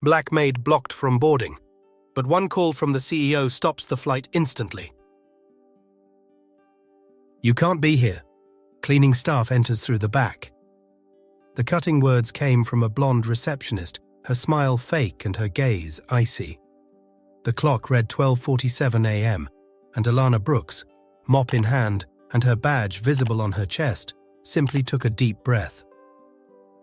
Black maid blocked from boarding, but one call from the CEO stops the flight instantly. You can't be here. Cleaning staff enters through the back. The cutting words came from a blonde receptionist, her smile fake and her gaze icy. The clock read 12:47 a.m., and Alana Brooks, mop in hand and her badge visible on her chest, simply took a deep breath.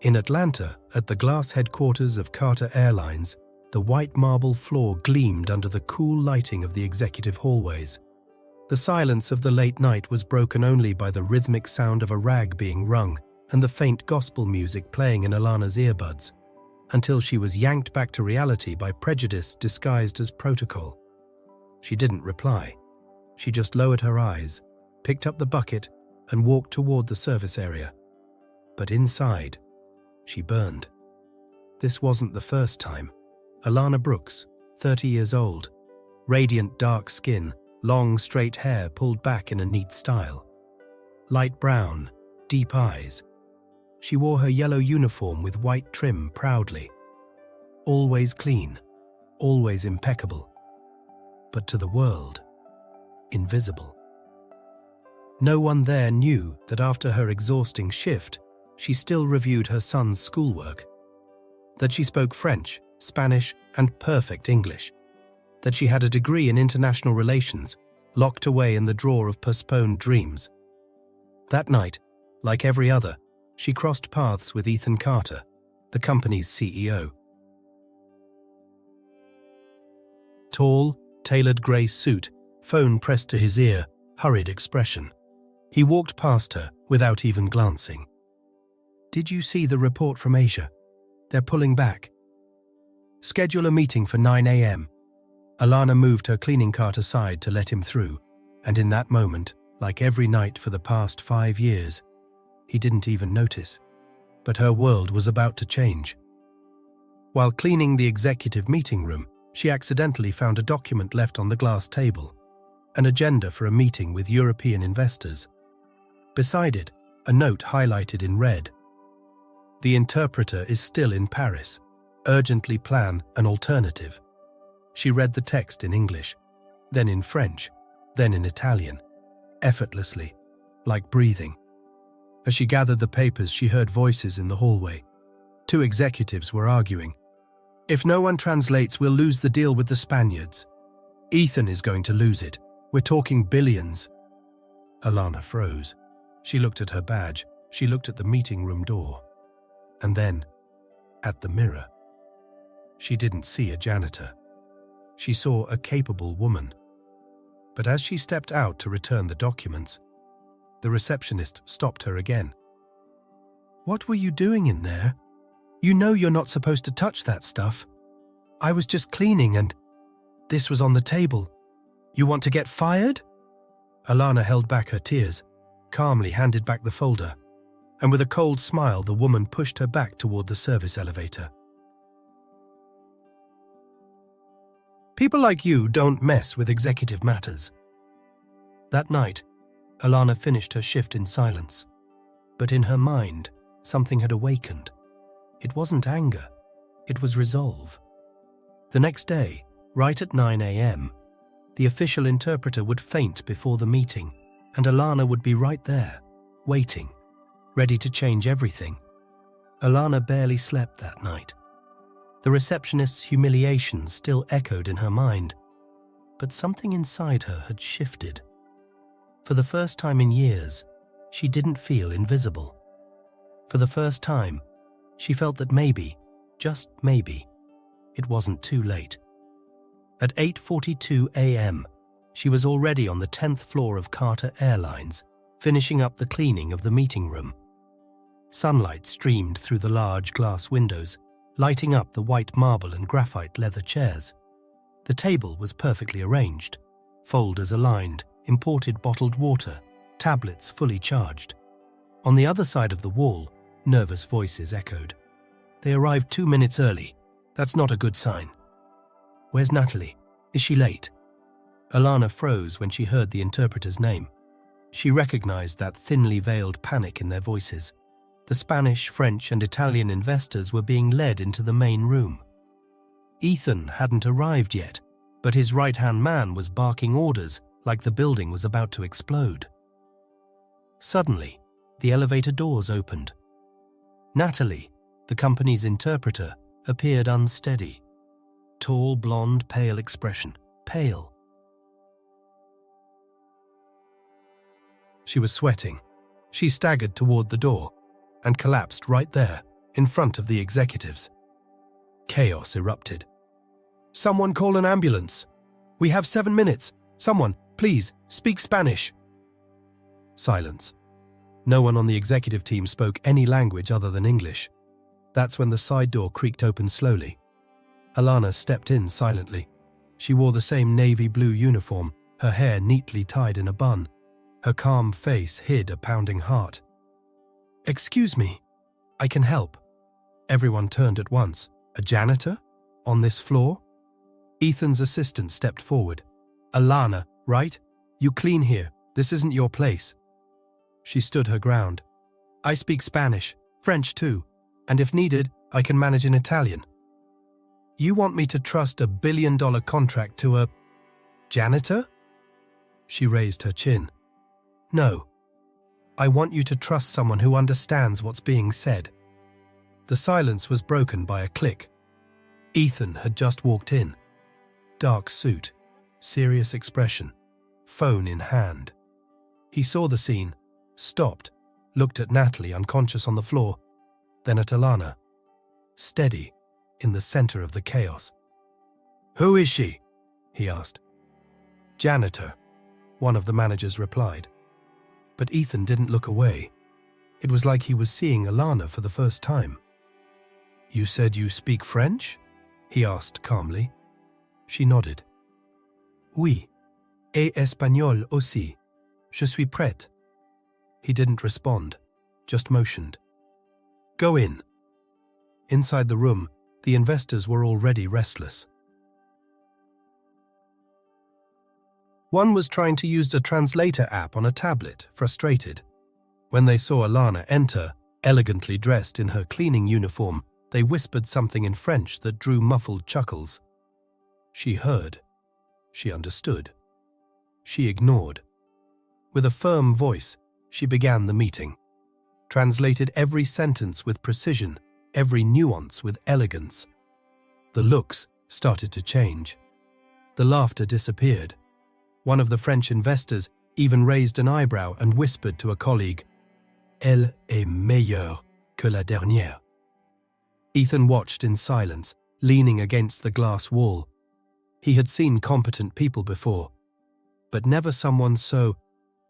In Atlanta, at the glass headquarters of Carter Airlines, the white marble floor gleamed under the cool lighting of the executive hallways. The silence of the late night was broken only by the rhythmic sound of a rag being wrung and the faint gospel music playing in Alana's earbuds, until she was yanked back to reality by Prejudice disguised as protocol. She didn't reply. She just lowered her eyes, picked up the bucket, and walked toward the service area. But inside, she burned. This wasn't the first time. Alana Brooks, 30 years old, radiant dark skin, long straight hair pulled back in a neat style. Light brown, deep eyes. She wore her yellow uniform with white trim proudly. Always clean, always impeccable. But to the world, invisible. No one there knew that after her exhausting shift, she still reviewed her son's schoolwork. That she spoke French, Spanish, and perfect English. That she had a degree in international relations, locked away in the drawer of postponed dreams. That night, like every other, she crossed paths with Ethan Carter, the company's CEO. Tall, tailored grey suit, phone pressed to his ear, hurried expression. He walked past her without even glancing. Did you see the report from Asia? They're pulling back. Schedule a meeting for 9 a.m. Alana moved her cleaning cart aside to let him through, and in that moment, like every night for the past 5 years, he didn't even notice. But her world was about to change. While cleaning the executive meeting room, she accidentally found a document left on the glass table, an agenda for a meeting with European investors. Beside it, a note highlighted in red. The interpreter is still in Paris. Urgently plan an alternative. She read the text in English, then in French, then in Italian, effortlessly, like breathing. As she gathered the papers, she heard voices in the hallway. 2 executives were arguing. If no one translates, we'll lose the deal with the Spaniards. Ethan is going to lose it. We're talking billions. Alana froze. She looked at her badge. She looked at the meeting room door. And then, at the mirror. She didn't see a janitor. She saw a capable woman. But as she stepped out to return the documents, the receptionist stopped her again. What were you doing in there? You know you're not supposed to touch that stuff. I was just cleaning and this was on the table. You want to get fired? Alana held back her tears, calmly handed back the folder, and with a cold smile, the woman pushed her back toward the service elevator. People like you don't mess with executive matters. That night, Alana finished her shift in silence. But in her mind, something had awakened. It wasn't anger. It was resolve. The next day, right at 9 a.m., the official interpreter would faint before the meeting, and Alana would be right there, waiting, ready to change everything. Alana barely slept that night. The receptionist's humiliation still echoed in her mind, but something inside her had shifted. For the first time in years, she didn't feel invisible. For the first time, she felt that maybe, just maybe, it wasn't too late. At 8:42 a.m., she was already on the 10th floor of Carter Airlines, finishing up the cleaning of the meeting room. Sunlight streamed through the large glass windows, lighting up the white marble and graphite leather chairs. The table was perfectly arranged, folders aligned, imported bottled water, tablets fully charged. On the other side of the wall, nervous voices echoed. They arrived 2 minutes early. That's not a good sign. Where's Natalie? Is she late? Alana froze when she heard the interpreter's name. She recognized that thinly veiled panic in their voices. The Spanish, French, and Italian investors were being led into the main room. Ethan hadn't arrived yet, but his right-hand man was barking orders like the building was about to explode. Suddenly, the elevator doors opened. Natalie, the company's interpreter, appeared unsteady. Tall, blonde, pale expression. Pale. She was sweating. She staggered toward the door and collapsed right there, in front of the executives. Chaos erupted. "Someone call an ambulance. We have 7 minutes. Someone, please, speak Spanish." Silence. No one on the executive team spoke any language other than English. That's when the side door creaked open slowly. Alana stepped in silently. She wore the same navy blue uniform, her hair neatly tied in a bun. Her calm face hid a pounding heart. "Excuse me, I can help." Everyone turned at once. A janitor? On this floor? Ethan's assistant stepped forward. "Alana, right? You clean here. This isn't your place." She stood her ground. "I speak Spanish, French too, and if needed, I can manage in Italian." "You want me to trust a $1 billion contract to a janitor?" She raised her chin. "No. I want you to trust someone who understands what's being said." The silence was broken by a click. Ethan had just walked in. Dark suit, serious expression, phone in hand. He saw the scene, stopped, looked at Natalie unconscious on the floor, then at Alana, steady, in the center of the chaos. "Who is she?" he asked. "Janitor," one of the managers replied. But Ethan didn't look away. It was like he was seeing Alana for the first time. "You said you speak French?" he asked calmly. She nodded. "Oui, et espagnol aussi. Je suis prête." He didn't respond, just motioned. "Go in." Inside the room, the investors were already restless. One was trying to use the translator app on a tablet, frustrated. When they saw Alana enter, elegantly dressed in her cleaning uniform, they whispered something in French that drew muffled chuckles. She heard. She understood. She ignored. With a firm voice, she began the meeting. Translated every sentence with precision, every nuance with elegance. The looks started to change. The laughter disappeared. One of the French investors even raised an eyebrow and whispered to a colleague, "Elle est meilleure que la dernière." Ethan watched in silence, leaning against the glass wall. He had seen competent people before, but never someone so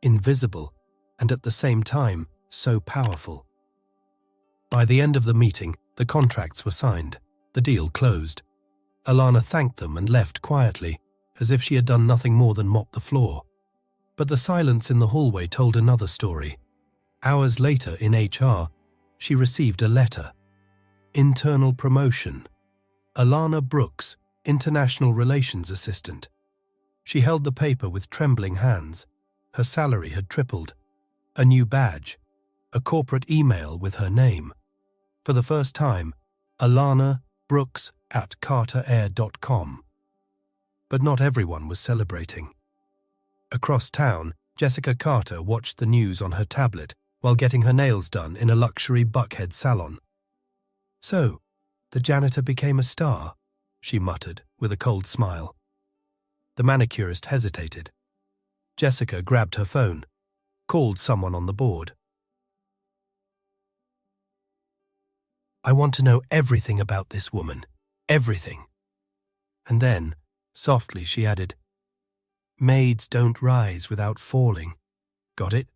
invisible and at the same time so powerful. By the end of the meeting, the contracts were signed, the deal closed. Alana thanked them and left quietly, as if she had done nothing more than mop the floor. But the silence in the hallway told another story. Hours later in HR, she received a letter. Internal promotion. Alana Brooks, International Relations Assistant. She held the paper with trembling hands. Her salary had tripled. A new badge. A corporate email with her name. For the first time, Alana Brooks at carterair.com. But not everyone was celebrating. Across town, Jessica Carter watched the news on her tablet while getting her nails done in a luxury Buckhead salon. "So, the janitor became a star," she muttered with a cold smile. The manicurist hesitated. Jessica grabbed her phone, called someone on the board. "I want to know everything about this woman. Everything." And then, softly, she added, "Maids don't rise without falling. Got it?"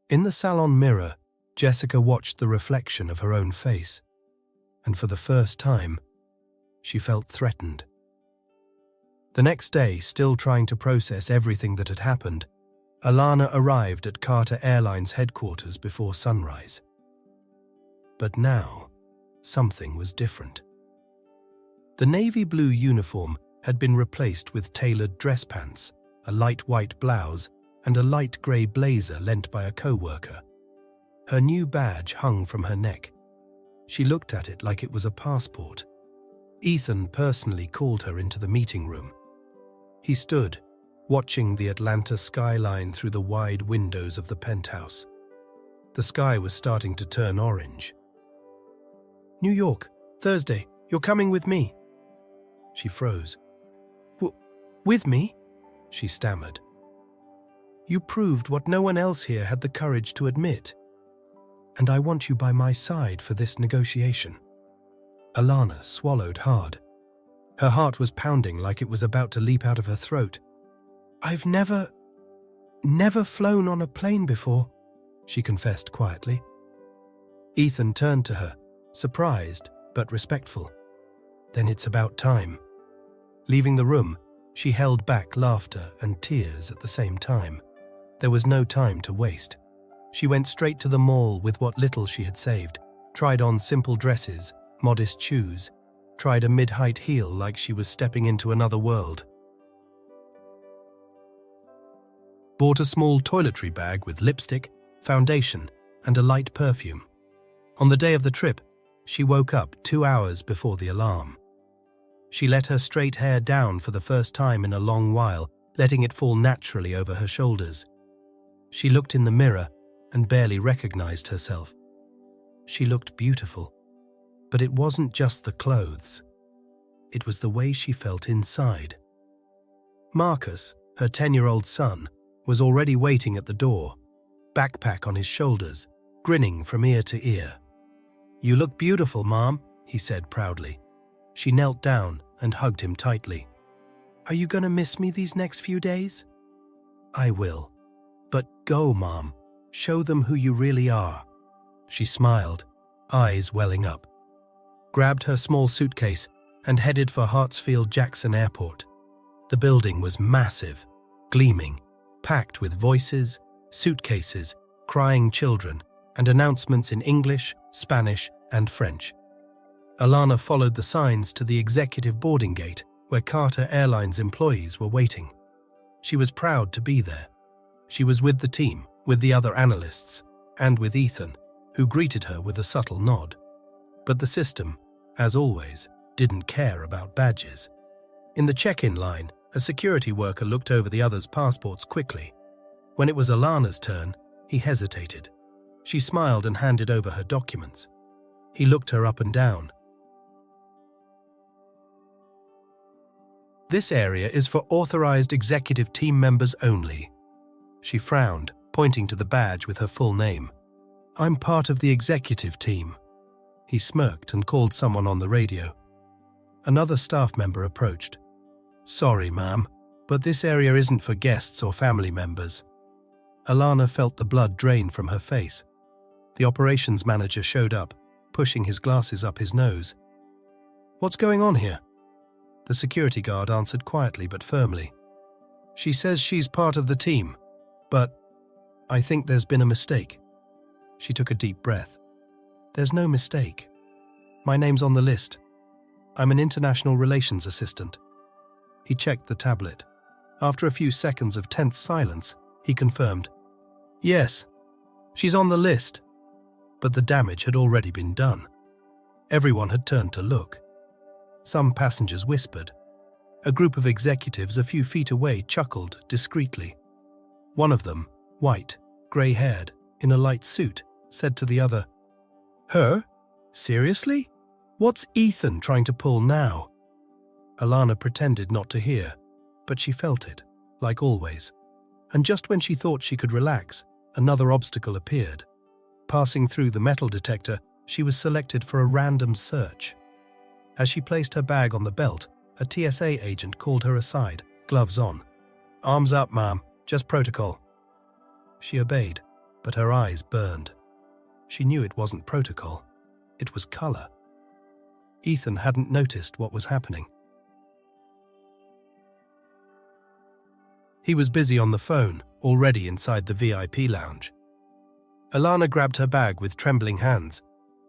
In the salon mirror, Jessica watched the reflection of her own face, and for the first time, she felt threatened. The next day, still trying to process everything that had happened, Alana arrived at Carter Airlines headquarters before sunrise. But now, something was different. The navy blue uniform had been replaced with tailored dress pants, a light white blouse, and a light grey blazer lent by a co-worker. Her new badge hung from her neck. She looked at it like it was a passport. Ethan personally called her into the meeting room. He stood, watching the Atlanta skyline through the wide windows of the penthouse. The sky was starting to turn orange. "New York, Thursday, you're coming with me." She froze. With me?" she stammered. "You proved what no one else here had the courage to admit. And I want you by my side for this negotiation." Alana swallowed hard. Her heart was pounding like it was about to leap out of her throat. "I've never flown on a plane before," she confessed quietly. Ethan turned to her, surprised but respectful. "Then it's about time." Leaving the room, she held back laughter and tears at the same time. There was no time to waste. She went straight to the mall with what little she had saved, tried on simple dresses, modest shoes, tried a mid-height heel like she was stepping into another world. Bought a small toiletry bag with lipstick, foundation, and a light perfume. On the day of the trip, she woke up 2 hours before the alarm. She let her straight hair down for the first time in a long while, letting it fall naturally over her shoulders. She looked in the mirror and barely recognized herself. She looked beautiful, but it wasn't just the clothes. It was the way she felt inside. Marcus, her 10-year-old son, was already waiting at the door, backpack on his shoulders, grinning from ear to ear. "You look beautiful, Mom," he said proudly. She knelt down and hugged him tightly. "Are you going to miss me these next few days?" "I will. But go, Mom. Show them who you really are." She smiled, eyes welling up, grabbed her small suitcase and headed for Hartsfield-Jackson Airport. The building was massive, gleaming, packed with voices, suitcases, crying children, and announcements in English, Spanish, and French. Alana followed the signs to the executive boarding gate where Carter Airlines employees were waiting. She was proud to be there. She was with the team, with the other analysts, and with Ethan, who greeted her with a subtle nod. But the system, as always, didn't care about badges. In the check-in line, a security worker looked over the others' passports quickly. When it was Alana's turn, he hesitated. She smiled and handed over her documents. He looked her up and down. "This area is for authorized executive team members only." She frowned, pointing to the badge with her full name. "I'm part of the executive team." He smirked and called someone on the radio. Another staff member approached. "Sorry, ma'am, but this area isn't for guests or family members." Alana felt the blood drain from her face. The operations manager showed up, pushing his glasses up his nose. "What's going on here?" The security guard answered quietly but firmly. "She says she's part of the team, but I think there's been a mistake." She took a deep breath. "There's no mistake. My name's on the list. I'm an international relations assistant." He checked the tablet. After a few seconds of tense silence, he confirmed, "Yes, she's on the list." But the damage had already been done. Everyone had turned to look. Some passengers whispered. A group of executives a few feet away chuckled discreetly. One of them, white, grey-haired, in a light suit, said to the other, "Her? Seriously? What's Ethan trying to pull now?" Alana pretended not to hear, but she felt it, like always. And just when she thought she could relax, another obstacle appeared. Passing through the metal detector, she was selected for a random search. As she placed her bag on the belt, a TSA agent called her aside, gloves on. "Arms up, ma'am. Just protocol." She obeyed, but her eyes burned. She knew it wasn't protocol. It was color. Ethan hadn't noticed what was happening. He was busy on the phone, already inside the VIP lounge. Alana grabbed her bag with trembling hands,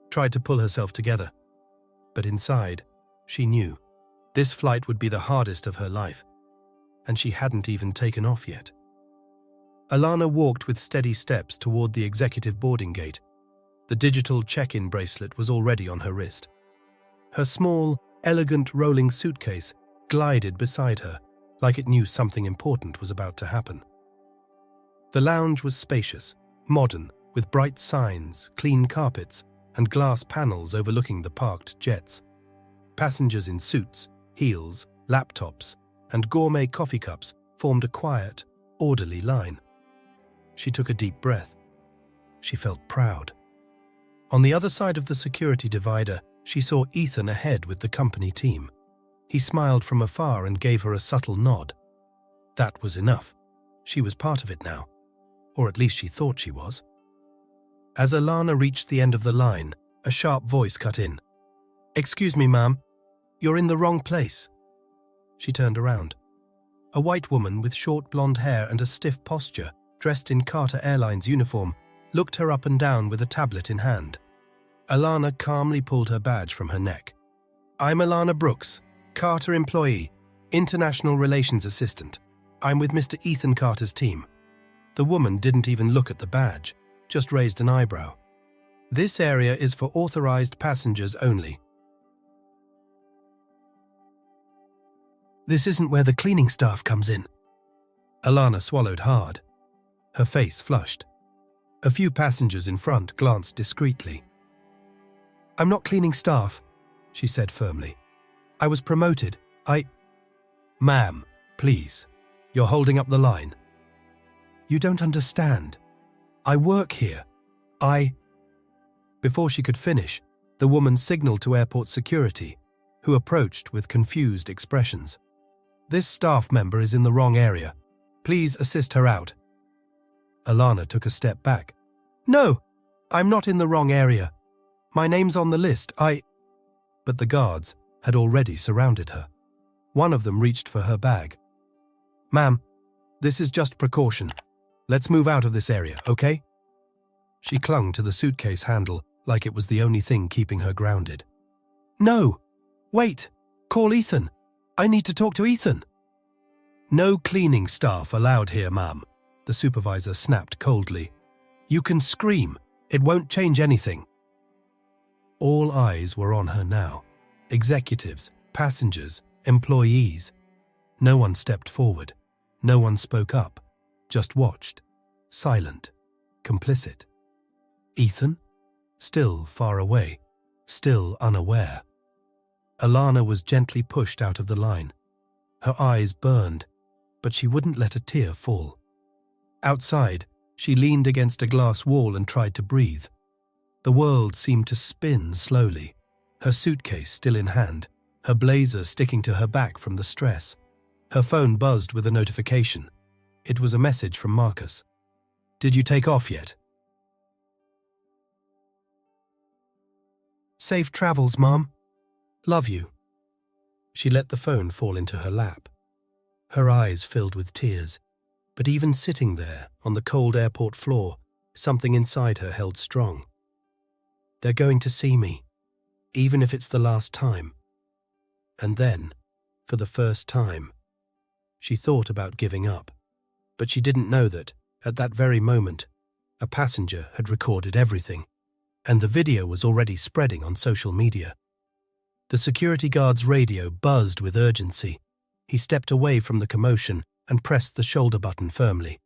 tried to pull herself together. But inside, she knew this flight would be the hardest of her life, and she hadn't even taken off yet. Alana walked with steady steps toward the executive boarding gate. The digital check-in bracelet was already on her wrist. Her small, elegant rolling suitcase glided beside her, like it knew something important was about to happen. The lounge was spacious, modern, with bright signs, clean carpets, and glass panels overlooking the parked jets. Passengers in suits, heels, laptops, and gourmet coffee cups formed a quiet, orderly line. She took a deep breath. She felt proud. On the other side of the security divider, she saw Ethan ahead with the company team. He smiled from afar and gave her a subtle nod. That was enough. She was part of it now. Or at least she thought she was. As Alana reached the end of the line, a sharp voice cut in. "Excuse me, ma'am. You're in the wrong place." She turned around. A white woman with short blonde hair and a stiff posture, dressed in Carter Airlines uniform, looked her up and down with a tablet in hand. Alana calmly pulled her badge from her neck. "I'm Alana Brooks, Carter employee, international relations assistant. I'm with Mr. Ethan Carter's team." The woman didn't even look at the badge, just raised an eyebrow. "This area is for authorized passengers only." "This isn't where the cleaning staff comes in." Alana swallowed hard. Her face flushed. A few passengers in front glanced discreetly. "I'm not cleaning staff," she said firmly. "I was promoted. Ma'am, please. You're holding up the line." "You don't understand. I work here. Before she could finish, the woman signaled to airport security, who approached with confused expressions. "This staff member is in the wrong area. Please assist her out." Alana took a step back. "No, I'm not in the wrong area. My name's on the list. But the guards had already surrounded her. One of them reached for her bag. "Ma'am, this is just precaution. Let's move out of this area, okay?" She clung to the suitcase handle like it was the only thing keeping her grounded. "No! Wait! Call Ethan! I need to talk to Ethan!" "No cleaning staff allowed here, ma'am," the supervisor snapped coldly. "You can scream. It won't change anything." All eyes were on her now. Executives, passengers, employees. No one stepped forward. No one spoke up. Just watched. Silent. Complicit. Ethan? Still far away. Still unaware. Alana was gently pushed out of the line. Her eyes burned, but she wouldn't let a tear fall. Outside, she leaned against a glass wall and tried to breathe. The world seemed to spin slowly, her suitcase still in hand, her blazer sticking to her back from the stress. Her phone buzzed with a notification. It was a message from Marcus. "Did you take off yet?" "Safe travels, Mom. Love you." She let the phone fall into her lap. Her eyes filled with tears, but even sitting there on the cold airport floor, something inside her held strong. They're going to see me, even if it's the last time. And then, for the first time, she thought about giving up, but she didn't know that, at that very moment, a passenger had recorded everything, and the video was already spreading on social media. The security guard's radio buzzed with urgency. He stepped away from the commotion and pressed the shoulder button firmly.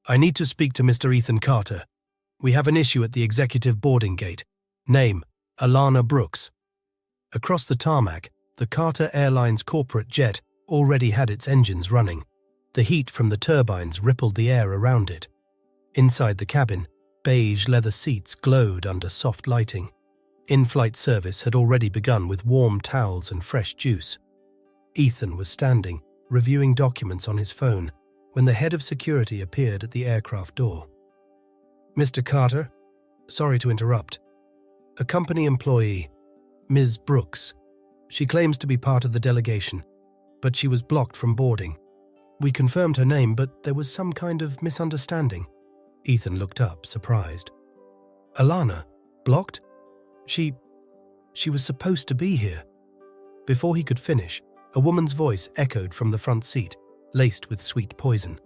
"I need to speak to Mr. Ethan Carter. We have an issue at the executive boarding gate. Name, Alana Brooks." Across the tarmac, the Carter Airlines corporate jet already had its engines running. The heat from the turbines rippled the air around it. Inside the cabin, beige leather seats glowed under soft lighting. In-flight service had already begun with warm towels and fresh juice. Ethan was standing, reviewing documents on his phone, when the head of security appeared at the aircraft door. "Mr. Carter, sorry to interrupt. A company employee, Ms. Brooks. She claims to be part of the delegation, but she was blocked from boarding. We confirmed her name, but there was some kind of misunderstanding." Ethan looked up, surprised. "Alana? Blocked? She was supposed to be here." Before he could finish, a woman's voice echoed from the front seat, laced with sweet poison.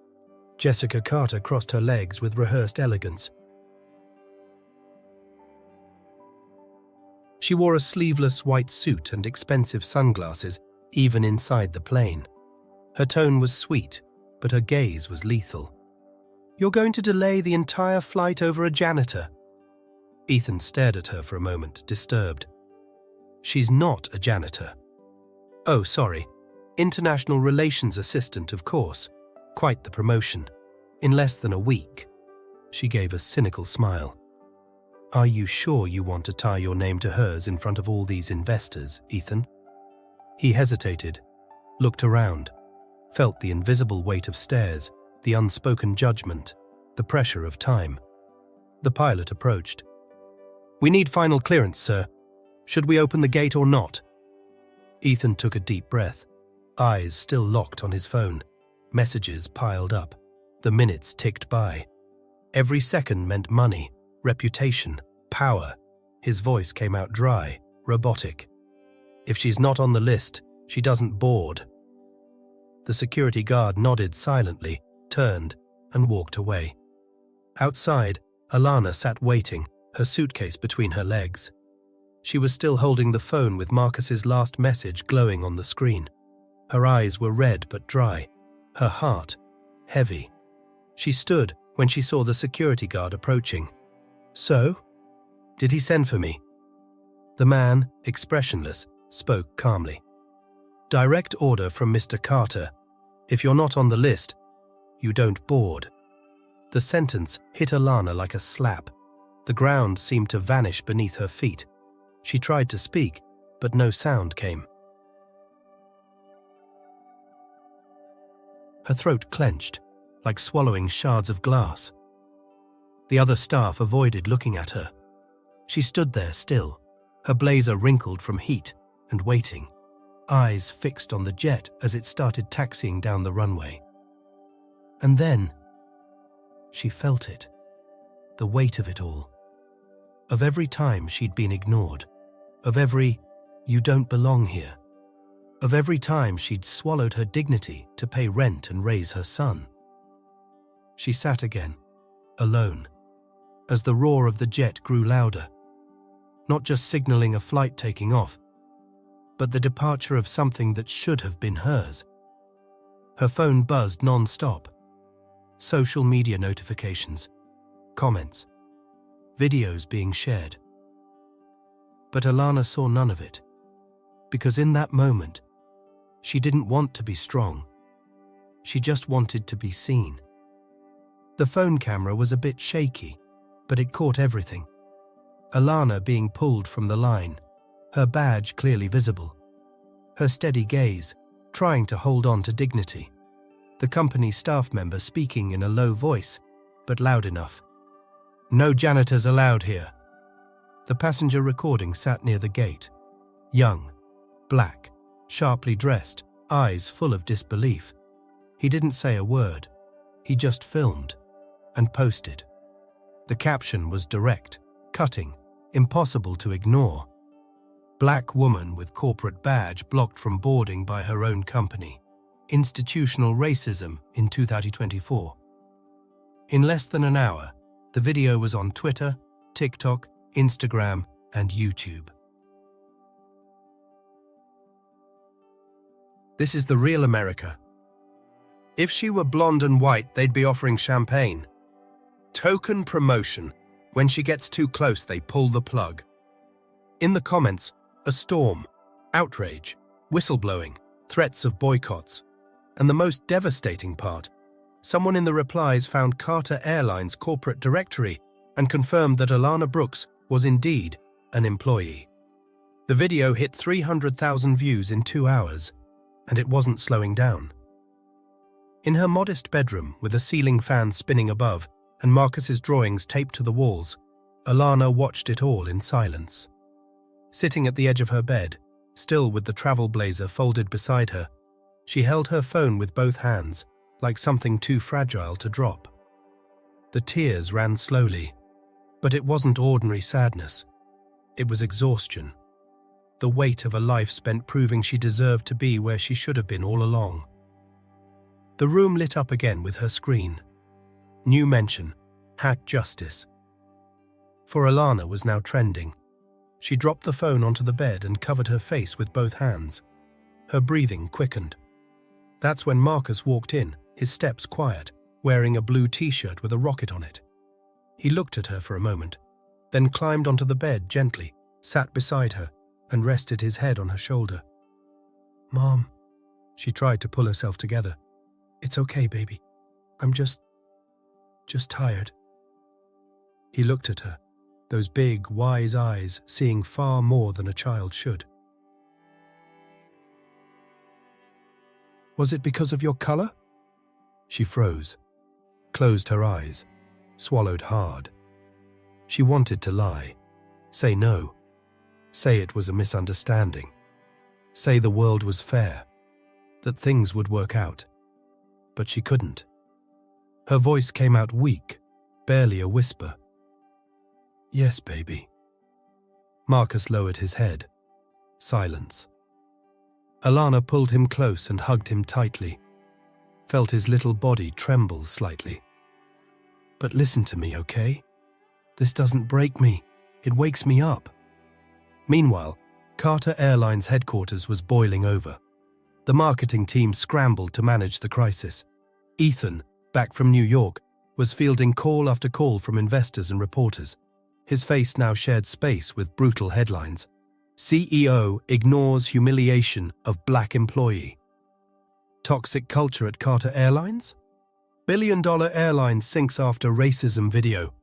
Jessica Carter crossed her legs with rehearsed elegance. She wore a sleeveless white suit and expensive sunglasses, even inside the plane. Her tone was sweet, but her gaze was lethal. "You're going to delay the entire flight over a janitor?" Ethan stared at her for a moment, disturbed. "She's not a janitor." "Oh, sorry. International Relations Assistant, of course. Quite the promotion. In less than a week." She gave a cynical smile. "Are you sure you want to tie your name to hers in front of all these investors, Ethan?" He hesitated, looked around, felt the invisible weight of stairs, the unspoken judgment, the pressure of time. The pilot approached. "We need final clearance, sir. Should we open the gate or not?" Ethan took a deep breath, eyes still locked on his phone. Messages piled up. The minutes ticked by. Every second meant money, reputation, power. His voice came out dry, robotic. "If she's not on the list, she doesn't board." The security guard nodded silently, turned, and walked away. Outside, Alana sat waiting, her suitcase between her legs. She was still holding the phone with Marcus's last message glowing on the screen. Her eyes were red but dry, her heart heavy. She stood when she saw the security guard approaching. "So? Did he send for me?" The man, expressionless, spoke calmly. "Direct order from Mr. Carter. If you're not on the list, you don't board." The sentence hit Alana like a slap. The ground seemed to vanish beneath her feet. She tried to speak, but no sound came. Her throat clenched, like swallowing shards of glass. The other staff avoided looking at her. She stood there still, her blazer wrinkled from heat, and waiting, eyes fixed on the jet as it started taxiing down the runway. And then she felt it, the weight of it all. Of every time she'd been ignored, of every "you don't belong here," of every time she'd swallowed her dignity to pay rent and raise her son. She sat again, alone, as the roar of the jet grew louder, not just signaling a flight taking off, but the departure of something that should have been hers. Her phone buzzed non-stop. Social media notifications, comments, videos being shared. But Alana saw none of it, because in that moment, she didn't want to be strong. She just wanted to be seen. The phone camera was a bit shaky, but it caught everything. Alana being pulled from the line, her badge clearly visible. Her steady gaze, trying to hold on to dignity. The company staff member speaking in a low voice, but loud enough. "No janitors allowed here." The passenger recording sat near the gate. Young, black, sharply dressed, eyes full of disbelief. He didn't say a word. He just filmed and posted. The caption was direct, cutting, impossible to ignore. "Black woman with corporate badge blocked from boarding by her own company. Institutional racism in 2024. In less than an hour, the video was on Twitter, TikTok, Instagram, and YouTube. This is the real America. If she were blonde and white, they'd be offering champagne. Token promotion. When she gets too close, they pull the plug." In the comments, a storm, outrage, whistleblowing, threats of boycotts. And the most devastating part, someone in the replies found Carter Airlines' corporate directory and confirmed that Alana Brooks was indeed an employee. The video hit 300,000 views in 2 hours, and it wasn't slowing down. In her modest bedroom with a ceiling fan spinning above and Marcus's drawings taped to the walls, Alana watched it all in silence. Sitting at the edge of her bed, still with the travel blazer folded beside her, she held her phone with both hands, like something too fragile to drop. The tears ran slowly, but it wasn't ordinary sadness. It was exhaustion. The weight of a life spent proving she deserved to be where she should have been all along. The room lit up again with her screen. New mention, Hack Justice. For Alana was now trending. She dropped the phone onto the bed and covered her face with both hands. Her breathing quickened. That's when Marcus walked in, his steps quiet, wearing a blue t-shirt with a rocket on it. He looked at her for a moment, then climbed onto the bed gently, sat beside her, and rested his head on her shoulder. "Mom," she tried to pull herself together. "It's okay, baby. I'm just tired." He looked at her, those big, wise eyes seeing far more than a child should. "Was it because of your color?" She froze, closed her eyes, swallowed hard. She wanted to lie, say no, say it was a misunderstanding, say the world was fair, that things would work out. But she couldn't. Her voice came out weak, barely a whisper. "Yes, baby." Marcus lowered his head. Silence. Alana pulled him close and hugged him tightly, felt his little body tremble slightly. "But listen to me, okay? This doesn't break me, it wakes me up." Meanwhile, Carter Airlines headquarters was boiling over. The marketing team scrambled to manage the crisis. Ethan, back from New York, was fielding call after call from investors and reporters. His face now shared space with brutal headlines. CEO ignores humiliation of black employee. Toxic culture at Carter Airlines? Billion-dollar airline sinks after racism video.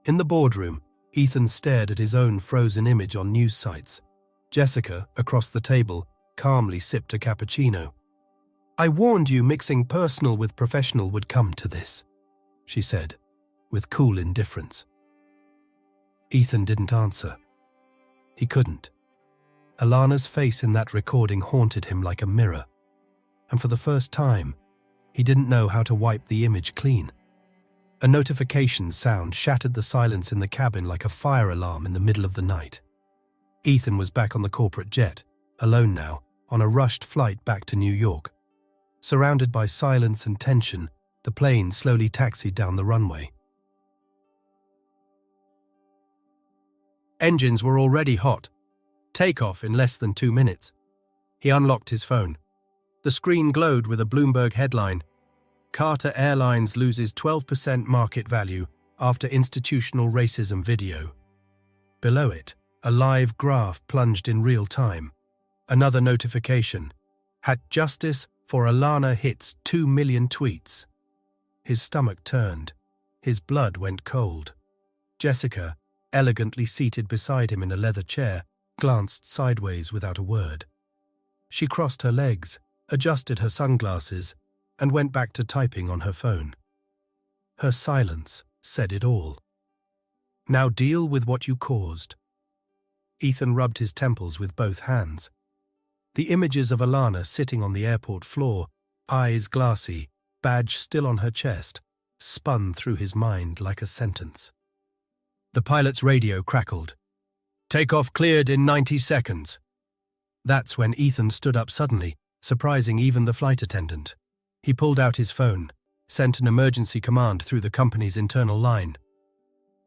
In the boardroom, Ethan stared at his own frozen image on news sites. Jessica, across the table, calmly sipped a cappuccino. "I warned you mixing personal with professional would come to this," she said, with cool indifference. Ethan didn't answer. He couldn't. Alana's face in that recording haunted him like a mirror, and for the first time, he didn't know how to wipe the image clean. A notification sound shattered the silence in the cabin like a fire alarm in the middle of the night. Ethan was back on the corporate jet, alone now, on a rushed flight back to New York. Surrounded by silence and tension, the plane slowly taxied down the runway. Engines were already hot. Takeoff in less than 2 minutes. He unlocked his phone. The screen glowed with a Bloomberg headline: Carter Airlines loses 12% market value after institutional racism video. Below it, a live graph plunged in real time. Another notification: Had justice for Alana hits 2 million tweets. His stomach turned. His blood went cold. Jessica, elegantly seated beside him in a leather chair, glanced sideways without a word. She crossed her legs, adjusted her sunglasses, and went back to typing on her phone. Her silence said it all. "Now deal with what you caused." Ethan rubbed his temples with both hands. The images of Alana sitting on the airport floor, eyes glassy, badge still on her chest, spun through his mind like a sentence. The pilot's radio crackled. "Takeoff cleared in 90 seconds. That's when Ethan stood up suddenly, surprising even the flight attendant. He pulled out his phone, sent an emergency command through the company's internal line.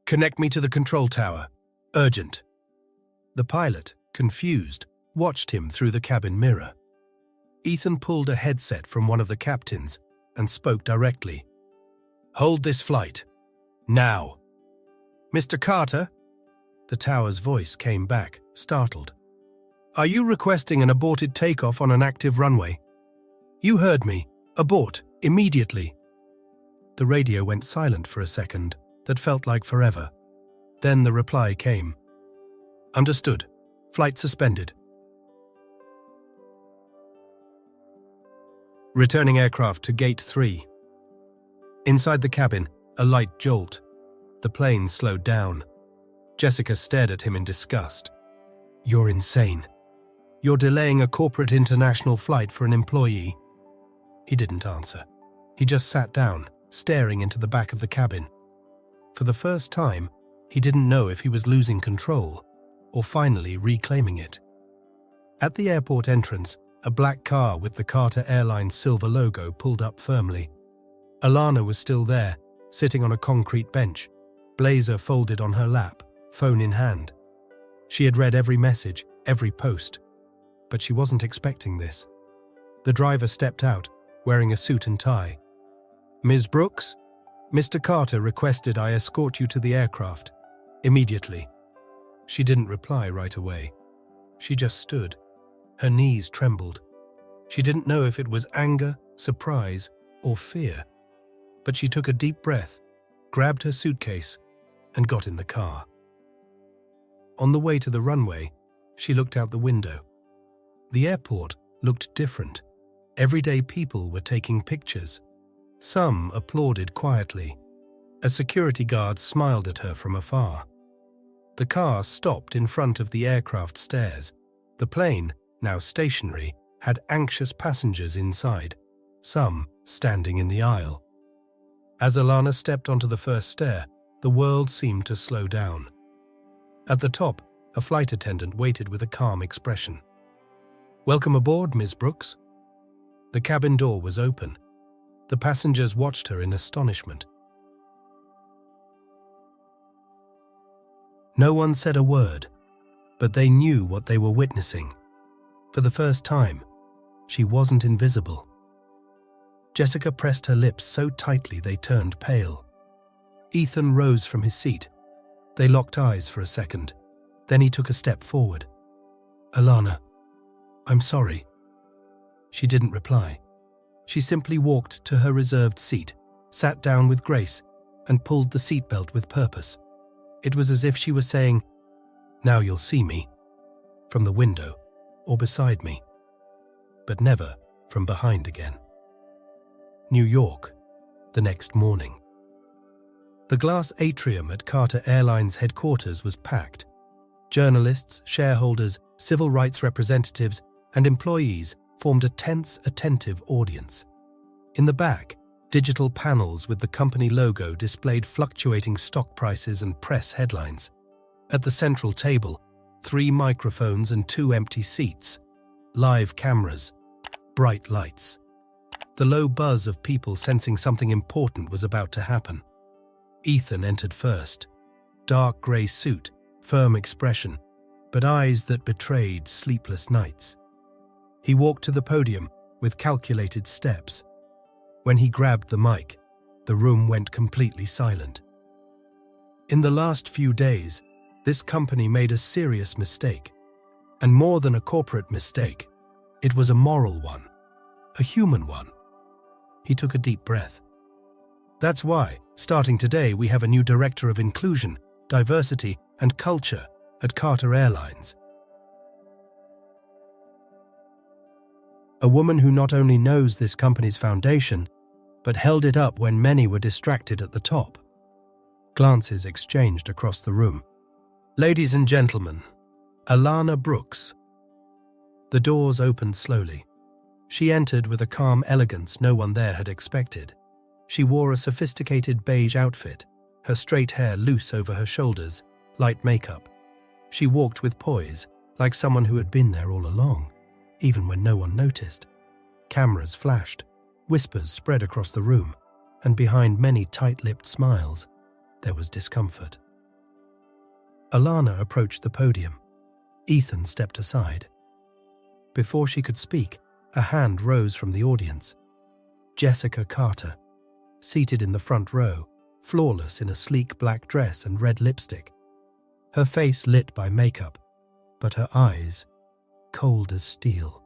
"Connect me to the control tower. Urgent." The pilot, confused, watched him through the cabin mirror. Ethan pulled a headset from one of the captains and spoke directly. "Hold this flight. Now." "Mr. Carter?" The tower's voice came back, startled. "Are you requesting an aborted takeoff on an active runway?" "You heard me. Abort, immediately." The radio went silent for a second that felt like forever. Then the reply came. "Understood. Flight suspended." Returning aircraft to Gate 3. Inside the cabin, a light jolt. The plane slowed down. Jessica stared at him in disgust. "You're insane. You're delaying a corporate international flight for an employee." He didn't answer. He just sat down, staring into the back of the cabin. For the first time, he didn't know if he was losing control or finally reclaiming it. At the airport entrance, a black car with the Carter Airlines silver logo pulled up firmly. Alana was still there, sitting on a concrete bench, blazer folded on her lap, phone in hand. She had read every message, every post, but she wasn't expecting this. The driver stepped out, wearing a suit and tie. "Ms. Brooks? Mr. Carter requested I escort you to the aircraft. Immediately." She didn't reply right away. She just stood. Her knees trembled. She didn't know if it was anger, surprise, or fear. But she took a deep breath, grabbed her suitcase, and got in the car. On the way to the runway, she looked out the window. The airport looked different. Everyday people were taking pictures. Some applauded quietly. A security guard smiled at her from afar. The car stopped in front of the aircraft stairs. The plane, now stationary, had anxious passengers inside, some standing in the aisle. As Alana stepped onto the first stair, the world seemed to slow down. At the top, a flight attendant waited with a calm expression. "Welcome aboard, Ms. Brooks." The cabin door was open. The passengers watched her in astonishment. No one said a word, but they knew what they were witnessing. For the first time, she wasn't invisible. Jessica pressed her lips so tightly they turned pale. Ethan rose from his seat. They locked eyes for a second. Then he took a step forward. "Alana, I'm sorry." She didn't reply. She simply walked to her reserved seat, sat down with grace, and pulled the seatbelt with purpose. It was as if she was saying, "Now you'll see me," from the window or beside me, but never from behind again. New York, the next morning. The glass atrium at Carter Airlines headquarters was packed. Journalists, shareholders, civil rights representatives, and employees formed a tense, attentive audience. In the back, digital panels with the company logo displayed fluctuating stock prices and press headlines. At the central table, 3 microphones and 2 empty seats, live cameras, bright lights. The low buzz of people sensing something important was about to happen. Ethan entered first. Dark grey suit, firm expression, but eyes that betrayed sleepless nights. He walked to the podium with calculated steps. When he grabbed the mic, the room went completely silent. In the last few days, this company made a serious mistake. And more than a corporate mistake, it was a moral one, a human one. He took a deep breath. "That's why, starting today, we have a new director of inclusion, diversity, and culture at Carter Airlines. A woman who not only knows this company's foundation, but held it up when many were distracted at the top." Glances exchanged across the room. "Ladies and gentlemen, Alana Brooks." The doors opened slowly. She entered with a calm elegance no one there had expected. She wore a sophisticated beige outfit, her straight hair loose over her shoulders, light makeup. She walked with poise, like someone who had been there all along, even when no one noticed. Cameras flashed, whispers spread across the room, and behind many tight-lipped smiles, there was discomfort. Alana approached the podium. Ethan stepped aside. Before she could speak, a hand rose from the audience. Jessica Carter, seated in the front row, flawless in a sleek black dress and red lipstick. Her face lit by makeup, but her eyes cold as steel.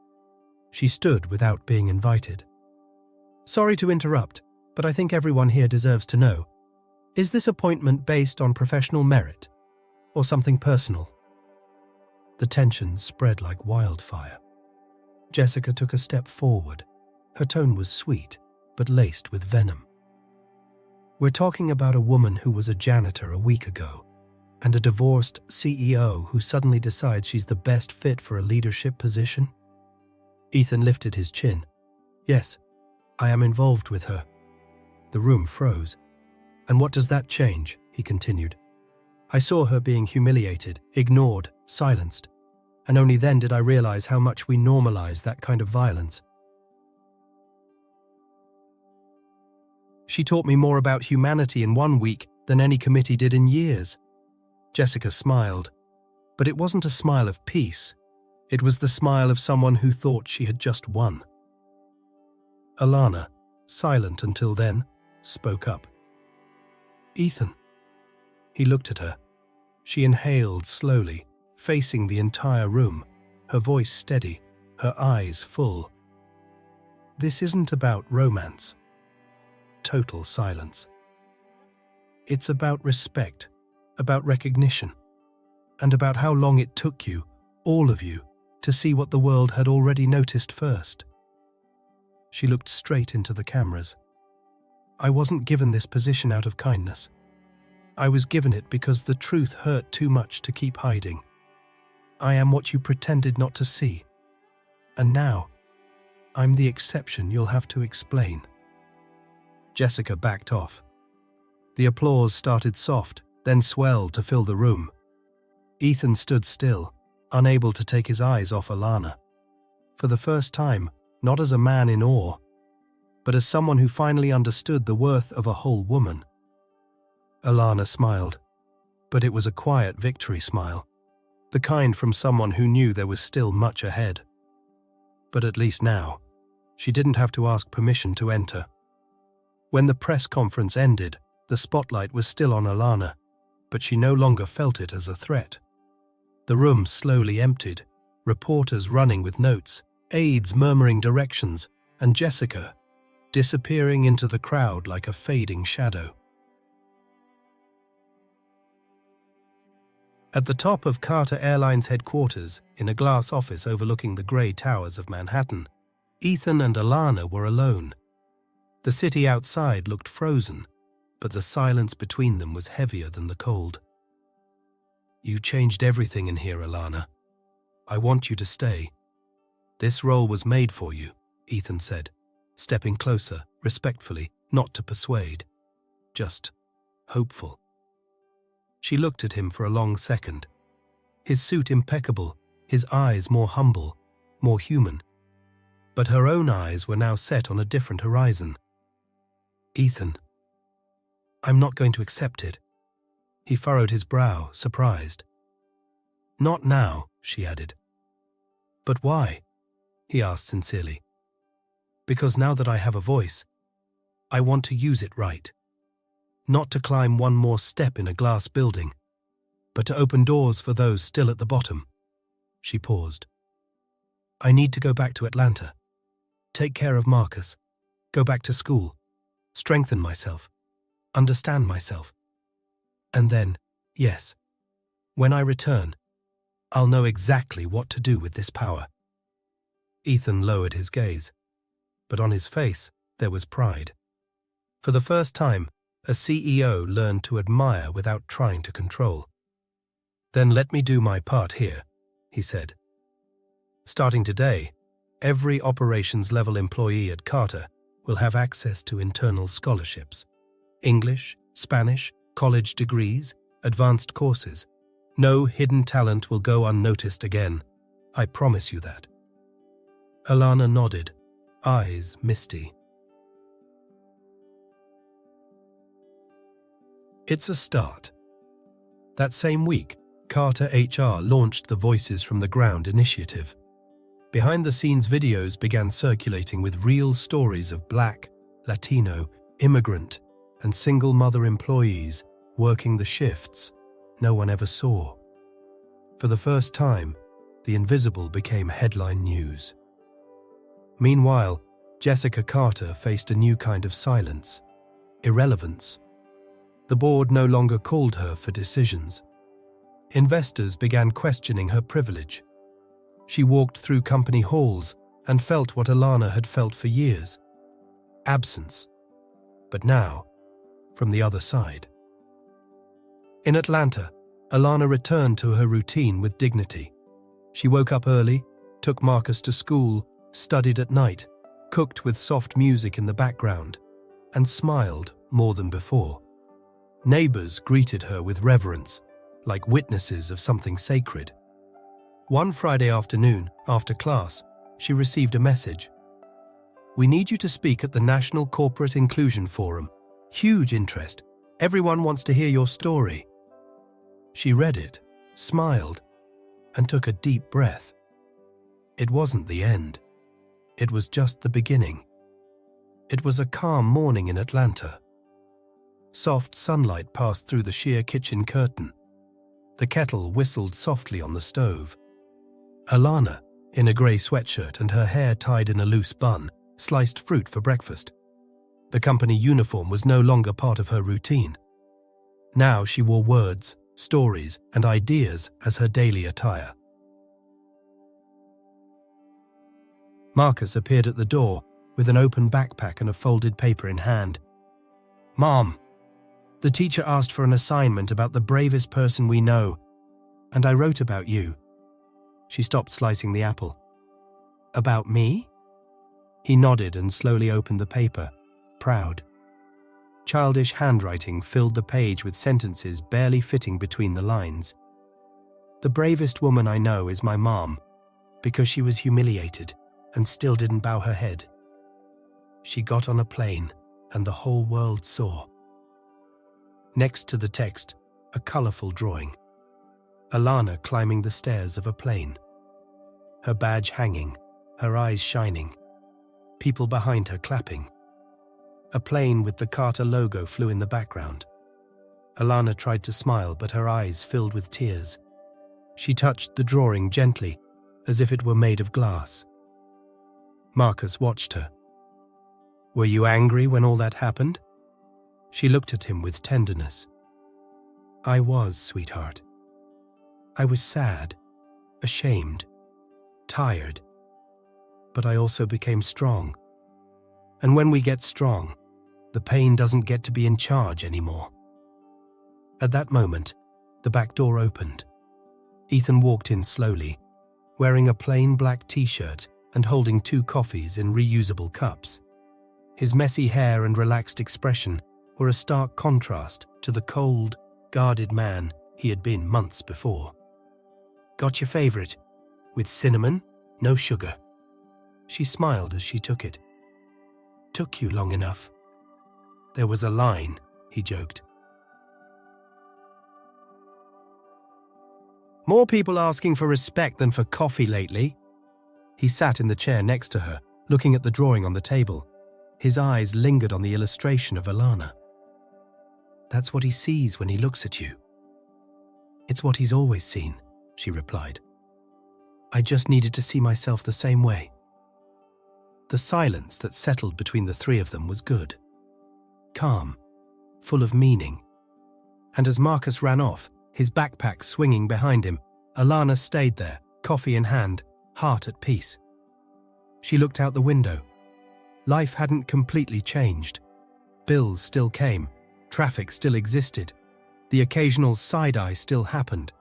She stood without being invited. "Sorry to interrupt, but I think everyone here deserves to know. Is this appointment based on professional merit or something personal?" The tension spread like wildfire. Jessica took a step forward. Her tone was sweet, but laced with venom. "We're talking about a woman who was a janitor a week ago, and a divorced CEO who suddenly decides she's the best fit for a leadership position?" Ethan lifted his chin. "Yes, I am involved with her." The room froze. "And what does that change?" he continued. "I saw her being humiliated, ignored, silenced, and only then did I realize how much we normalize that kind of violence. She taught me more about humanity in 1 week than any committee did in years." Jessica smiled. But it wasn't a smile of peace. It was the smile of someone who thought she had just won. Alana, silent until then, spoke up. "Ethan." He looked at her. She inhaled slowly, facing the entire room, her voice steady, her eyes full. "This isn't about romance." Total silence. "It's about respect, about recognition, and about how long it took you, all of you, to see what the world had already noticed first." She looked straight into the cameras. "I wasn't given this position out of kindness. I was given it because the truth hurt too much to keep hiding. I am what you pretended not to see. And now, I'm the exception you'll have to explain." Jessica backed off. The applause started soft, then swelled to fill the room. Ethan stood still, unable to take his eyes off Alana. For the first time, not as a man in awe, but as someone who finally understood the worth of a whole woman. Alana smiled, but it was a quiet victory smile, the kind from someone who knew there was still much ahead. But at least now, she didn't have to ask permission to enter. When the press conference ended, the spotlight was still on Alana, but she no longer felt it as a threat. The room slowly emptied, reporters running with notes, aides murmuring directions, and Jessica disappearing into the crowd like a fading shadow. At the top of Carter Airlines headquarters, in a glass office overlooking the grey towers of Manhattan, Ethan and Alana were alone. The city outside looked frozen, but the silence between them was heavier than the cold. "You changed everything in here, Alana. I want you to stay. This role was made for you," Ethan said, stepping closer, respectfully, not to persuade, just hopeful. She looked at him for a long second. His suit impeccable, his eyes more humble, more human. But her own eyes were now set on a different horizon. "Ethan, I'm not going to accept it." He furrowed his brow, surprised. "Not now," she added. "But why?" he asked sincerely. "Because now that I have a voice, I want to use it right. Not to climb one more step in a glass building, but to open doors for those still at the bottom." She paused. "I need to go back to Atlanta, take care of Marcus, go back to school, strengthen myself, understand myself. And then, yes, when I return, I'll know exactly what to do with this power." Ethan lowered his gaze, but on his face there was pride. For the first time, a CEO learned to admire without trying to control. "Then let me do my part here," he said. "Starting today, every operations-level employee at Carter will have access to internal scholarships. English, Spanish, college degrees, advanced courses. No hidden talent will go unnoticed again. I promise you that." Alana nodded, eyes misty. It's a start. That same week, Carter HR launched the Voices from the Ground initiative. Behind-the-scenes videos began circulating with real stories of Black, Latino, immigrant, and single-mother employees working the shifts no one ever saw. For the first time, the invisible became headline news. Meanwhile, Jessica Carter faced a new kind of silence, irrelevance. The board no longer called her for decisions. Investors began questioning her privilege. She walked through company halls and felt what Alana had felt for years: absence. But now, from the other side. In Atlanta, Alana returned to her routine with dignity. She woke up early, took Marcus to school, studied at night, cooked with soft music in the background, and smiled more than before. Neighbors greeted her with reverence, like witnesses of something sacred. One Friday afternoon, after class, she received a message. "We need you to speak at the National Corporate Inclusion Forum. Huge interest. Everyone wants to hear your story." She read it, smiled, and took a deep breath. It wasn't the end. It was just the beginning. It was a calm morning in Atlanta. Soft sunlight passed through the sheer kitchen curtain. The kettle whistled softly on the stove. Alana, in a grey sweatshirt and her hair tied in a loose bun, sliced fruit for breakfast. The company uniform was no longer part of her routine. Now she wore words, stories, and ideas as her daily attire. Marcus appeared at the door with an open backpack and a folded paper in hand. "Mom, the teacher asked for an assignment about the bravest person we know, and I wrote about you." She stopped slicing the apple. "About me?" He nodded and slowly opened the paper, proud. Childish handwriting filled the page with sentences barely fitting between the lines. "The bravest woman I know is my mom, because she was humiliated and still didn't bow her head. She got on a plane and the whole world saw." Next to the text, a colourful drawing. Alana climbing the stairs of a plane. Her badge hanging, her eyes shining. People behind her clapping. A plane with the Carter logo flew in the background. Alana tried to smile, but her eyes filled with tears. She touched the drawing gently, as if it were made of glass. Marcus watched her. "Were you angry when all that happened?" She looked at him with tenderness. "I was, sweetheart. I was sad, ashamed, tired, but I also became strong. And when we get strong, the pain doesn't get to be in charge anymore." At that moment, the back door opened. Ethan walked in slowly, wearing a plain black t-shirt and holding 2 coffees in reusable cups. His messy hair and relaxed expression were a stark contrast to the cold, guarded man he had been months before. "Got your favorite? With cinnamon, no sugar." She smiled as she took it. "Took you long enough." "There was a line," he joked. "More people asking for respect than for coffee lately." He sat in the chair next to her, looking at the drawing on the table. His eyes lingered on the illustration of Alana. "That's what he sees when he looks at you." "It's what he's always seen," she replied. "I just needed to see myself the same way." The silence that settled between the 3 of them was good. Calm, full of meaning. And as Marcus ran off, his backpack swinging behind him, Alana stayed there, coffee in hand, heart at peace. She looked out the window. Life hadn't completely changed. Bills still came, traffic still existed, the occasional side-eye still happened.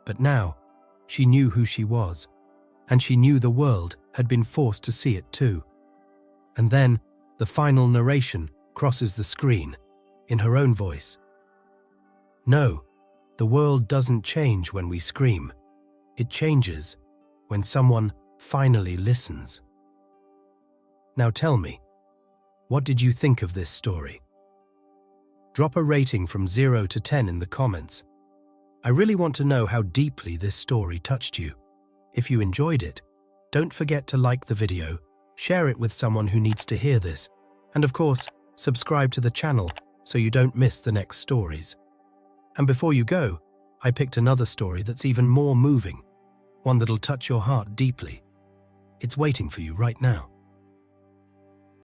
But now, she knew who she was, and she knew the world had been forced to see it too. And then, the final narration crosses the screen, in her own voice. "No, the world doesn't change when we scream. It changes when someone finally listens." Now tell me, what did you think of this story? Drop a rating from 0 to 10 in the comments. I really want to know how deeply this story touched you. If you enjoyed it, don't forget to like the video, share it with someone who needs to hear this, and of course, subscribe to the channel so you don't miss the next stories. And before you go, I picked another story that's even more moving, one that'll touch your heart deeply. It's waiting for you right now.